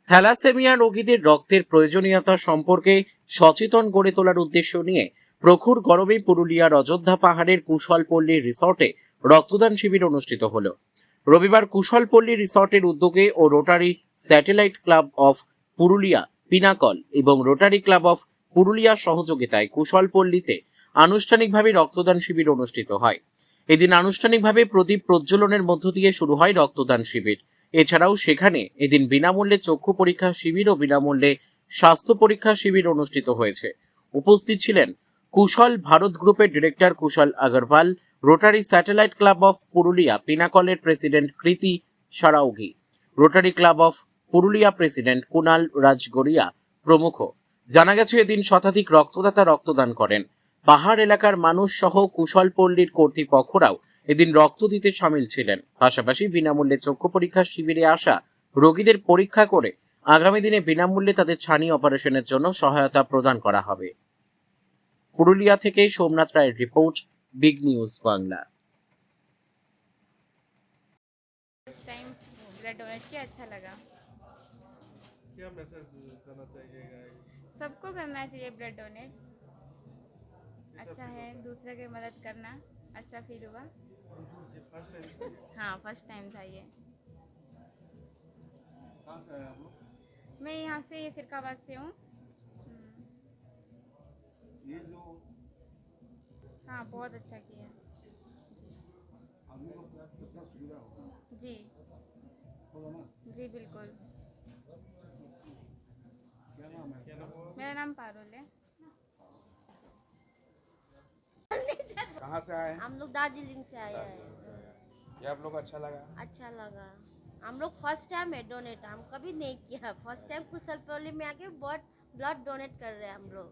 Thalassaemia রোগীদের রক্তের প্রয়োজনীয়তা সম্পর্কে সচেতন গড়ে তোলার উদ্দেশ্য নিয়ে প্রখর গরমে পুরুলিয়ার অযোধ্যা পাহাড়ের কুশলপল্লী রিসর্টে রক্তদান শিবির অনুষ্ঠিত হল। রবিবার কুশলপল্লী রিসর্টের উদ্যোগে ও rotary satellite club of Purulia pinnacle এবং রোটারি ক্লাব অফ পুরুলিয়ার সহযোগিতায় কুশলপল্লীতে আনুষ্ঠানিকভাবে রক্তদান শিবির অনুষ্ঠিত হয়। এদিন আনুষ্ঠানিকভাবে প্রদীপ প্রজ্বলনের মধ্য দিয়ে শুরু হয় রক্তদান শিবির। এছাড়াও সেখানে এদিন বিনামূল্যে চক্ষু পরীক্ষা শিবির ও বিনামূল্যে স্বাস্থ্য পরীক্ষা শিবির অনুষ্ঠিত হয়েছে। উপস্থিত ছিলেন কুশল ভারত গ্রুপের director Kushal Agarwal, rotary satellite club of Purulia পিনাকলের president Kriti Saraogi, rotary club of Purulia president Kunal Rajgarhia প্রমুখ। জানা গেছে এদিন শতাধিক রক্তদাতা রক্তদান করেন। পাহাড় এলাকার মানুষ সহ কুশলপল্লীর কর্তৃপক্ষরাও এদিন রক্ত দিতে সামিল ছিলেন। পাশাপাশি বিনামূল্যে চক্ষু পরীক্ষা শিবিরে আসা রোগীদের পরীক্ষা করে আগামী দিনে বিনামূল্যে তাদের ছানি অপারেশনের জন্য সহায়তা প্রদান করা হবে। পুরুলিয়া থেকে সোমনাথ রায়ের report, big news Bangla. Time blood donate किया, अच्छा लगा। क्या मैसेज करना चाहिएगा? सबको करना चाहिए ब्लड डोनेट, अच्छा है, दूसरे की मदद करना अच्छा फील हुआ। फर्स्ट टाइम हाँ, फर्स्ट टाइम था ये। कहाँ से आए आप लोग? मैं यहाँ से सिरकाबाद से हूँ। ये जो हाँ, बहुत अच्छा किया। आदमी को कितना सुविधा होगा जी होगा ना? जी बिल्कुल। क्या नाम है? मेरा नाम पारुल है। कहाँ से आए हैं? हम लोग दार्जिलिंग से आए हैं। ये आप लोग अच्छा लगा? अच्छा लगा। हम लोग फर्स्ट टाइम है डोनेट, हम कभी नहीं किया, फर्स्ट टाइम कुशलपल्ली में आके ब्लड डोनेट कर रहे हैं हम लोग।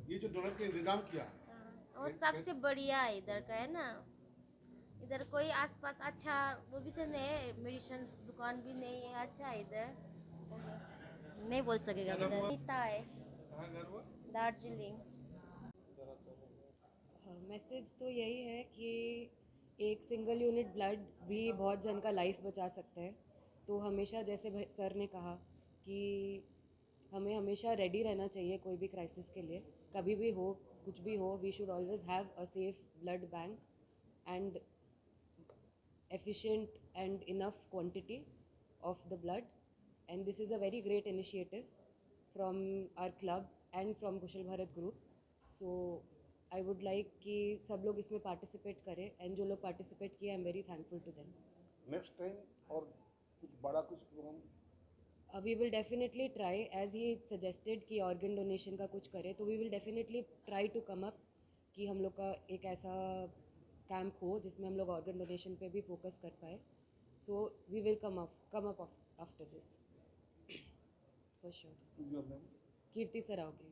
ये जो डोनेट का इंतजाम किया वो सबसे बढ़िया है इधर का, है ना। इधर कोई आसपास अच्छा वो भी तो नहीं है, मेडिसिन दुकान भी नहीं है, अच्छा है इधर। नहीं बोल सकेगा इधर। नीता है, कहाँ घर हुआ? दार्जिलिंग। मैसेज तो यही है कि एक सिंगल यूनिट ब्लड भी बहुत जन का लाइफ बचा सकता है। तो हमेशा जैसे सर ने कहा कि हमें हमेशा रेडी रहना चाहिए कोई भी क्राइसिस के लिए, कभी भी हो कुछ भी हो, we should always have a safe blood bank and efficient and enough quantity of the blood, and this is a very great initiative from our club and from Kushal Bharat group. So I would like कि सब लोग इसमें participate करें, and जो लोग participate किए I'm very thankful to them. Next time और कुछ बड़ा कुछ programme? We will definitely try, as he suggested कि organ donation का कुछ करें, तो we will definitely try to come up कि हम लोग का एक ऐसा कैंप हो जिसमें हम लोग ऑर्गन डोनेशन पे भी फोकस कर पाए. So we will come up after this for sure. Kirti Saraogi,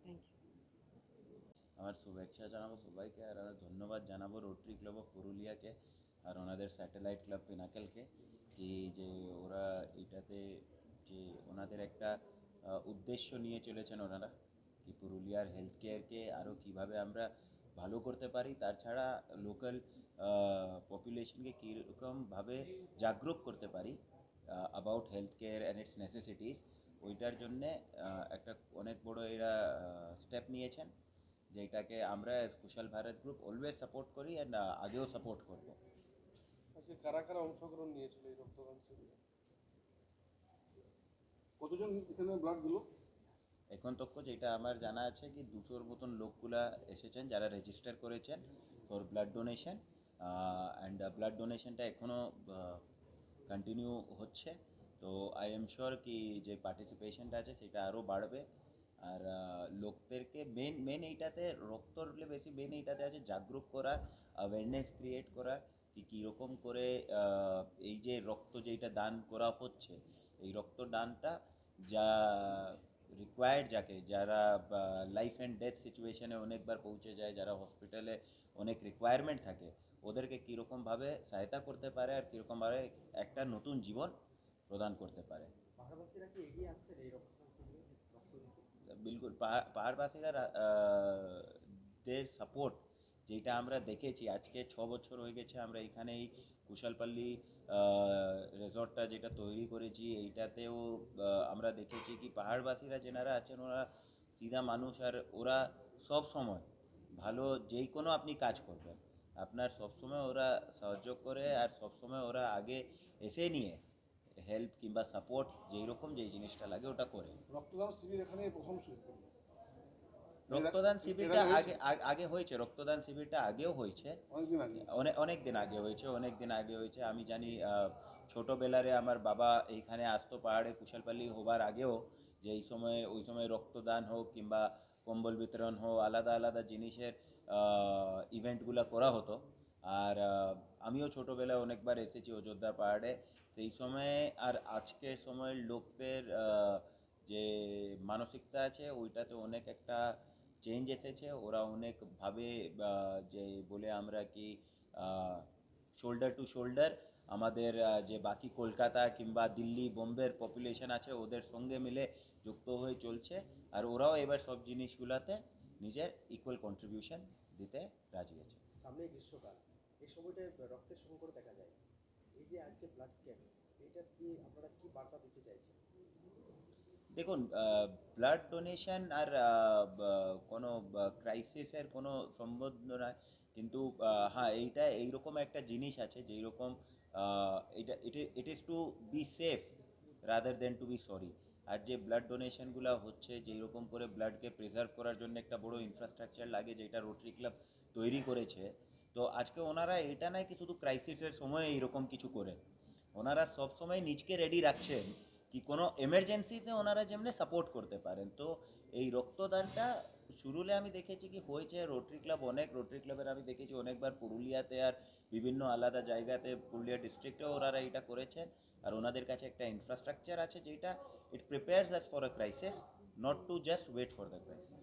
thank you. আমার শুভেচ্ছা জানাবো সবাইকে, আর ধন্যবাদ জানাবো রোটারি ক্লাব অফ পুরুলিয়াকে আর ওনাদের স্যাটেলাইট ক্লাব পিনাকেলকে, কি যে ওরা এটাতে যে ওনাদের একটা উদ্দেশ্য নিয়ে চলেছেন ওনারা, কি পুরুলিয়ার হেলথ কেয়ারকে আরও কীভাবে আমরা ভালো করতে পারি, তাছাড়া লোকাল পপুলেশনকে কীরকমভাবে জাগরুক করতে পারি about health care and it's necessities, ওইটার জন্যে একটা অনেক বড় এরা স্টেপ নিয়েছেন, যেটাকে আমরা কুশল ভারত গ্রুপ অলওয়েজ সাপোর্ট করি অ্যান্ড আগেও সাপোর্ট করব। আজকে কারা কারা অংশগ্রহণ নিয়েছিল এই রক্তদান শিবিরে? কতজন এখানে ব্লাড দিল? এখন তক যেটা আমার জানা আছে কি 200 মতন লোকগুলা এসেছেন যারা রেজিস্টার করেছেন for blood donation, and blood ডোনেশনটা এখনও কন্টিনিউ হচ্ছে। তো আই এম শিওর কি যে পার্টিসিপেশনটা আছে সেটা আরও বাড়বে। আর লোকদেরকে মেন এইটাতে রক্তর বেশি মেন এইটাতে আছে জাগরুক করা, অ্যাওয়ারনেস ক্রিয়েট করা, কি কীরকম করে এই যে রক্ত যেটা দান করা হচ্ছে, এই রক্তদানটা যা রিকোয়ার্ড, যারা লাইফ অ্যান্ড ডেথ সিচুয়েশনে অনেকবার পৌঁছে যায়, যারা হসপিটালে অনেক রিকোয়ারমেন্ট থাকে, ওদেরকে কীরকমভাবে সহায়তা করতে পারে আর কীরকমভাবে একটা নতুন জীবন প্রদান করতে পারে। পাহাড়বাসীরা কি এগিয়ে আসছে এই রক্তদান শিবিরে রক্ত দিতে? বিলকুল পাহাড়বাসীরা দের সাপোর্ট যেটা আমরা দেখেছি, আজকে 6 বছর হয়ে গেছে আমরা এখানে এই কুশলপল্লী রিসর্টটা যেটা তৈরি করেছি এইটাতেও আমরা দেখেছি কি পাহাড়বাসীরা যেনারা আছেন ওরা সিধা মানুষ, আর ওরা সব সময় ভালো যেই কোনো আপনি কাজ করবেন আপনার সবসময় ওরা সাহায্য করে, আর সবসময় ওরা আগে এসে নিয়ে হেল্প কিংবা সাপোর্ট যেই রকম যেই জিনিসটা লাগে ওটা করে। রক্তদান শিবির এখানে প্রথম শুরু করলো। রক্তদান শিবিরটা এরা আগে আগে হয়েছে, রক্তদান শিবিরটা আগেও হয়েছে, অনেকদিন আগে। অনেক দিন আগে হয়েছে, আমি জানি ছোটোবেলারে আমার বাবা এইখানে আসতো পাহাড়ে কুশালপালি হবার আগেও, যে এই সময় ওই সময় রক্তদান হোক কিংবা কম্বল বিতরণ হোক, আলাদা আলাদা জিনিসের ইভেন্টগুলো করা হতো। আর আমিও ছোটোবেলায় অনেকবার এসেছি অযোধ্যা পাহাড়ে সেই সময়ে। আর আজকের সময়ের লোকদের যে মানসিকতা আছে ওইটাতে অনেক একটা চেঞ্জ এসেছে। ওরা অনেকভাবে যে বলে আমরা কি শোল্ডার টু শোল্ডার আমাদের যে বাকি কলকাতা কিংবা দিল্লি বোম্বের পপুলেশন আছে ওদের সঙ্গে মিলে যুক্ত হয়ে চলছে, আর ওরাও এবার সব জিনিসগুলোতে নিজের ইকুয়াল কন্ট্রিবিউশন দিতে রাজি আছে। সামনে গ্রীষ্মকাল, এই সময়টায় রক্তের সংকট দেখা যায়। এই যে আজকে ব্লাড ক্যাম্প, এটা দিয়ে আপনারা কি বার্তা দিতে চাইছেন? দেখুন, ব্লাড ডোনেশন আর কোনো ক্রাইসিসের কোনো সম্বন্ধ নয়, কিন্তু হ্যাঁ এইটা এইরকম একটা জিনিস আছে যেই রকম এটা it is to be safe rather than to be sorry. আর যে ব্লাড ডোনেশনগুলো হচ্ছে যেই রকম করে ব্লাডকে প্রিজার্ভ করার জন্য একটা বড় ইনফ্রাস্ট্রাকচার লাগে যেটা রোটারি ক্লাব তৈরি করেছে, তো আজকে ওনারা এটা নয় কি শুধু ক্রাইসিসের সময় এইরকম কিছু করে, ওনারা সব সময় নিজকে রেডি রাখছেন কি কোনো এমার্জেন্সিতে ওনারা যেমনি সাপোর্ট করতে পারেন। তো এই রক্তদানটা শুরুলে আমি দেখেছি কি হয়েছে রোটারি ক্লাব, অনেক রোটারি ক্লাবের আমি দেখেছি অনেকবার পুরুলিয়াতে আর বিভিন্ন আলাদা জায়গাতে পুরুলিয়া ডিস্ট্রিক্টেও ওনারা এটা করেছেন। আর ওনাদের কাছে একটা ইনফ্রাস্ট্রাকচার আছে যেটা it prepares us for a crisis, not to just wait for the crisis.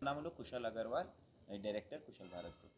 নাম হলো কুশল আগরওয়াল, ডাইরেক্টর কুশল ভারত গ্রুপ।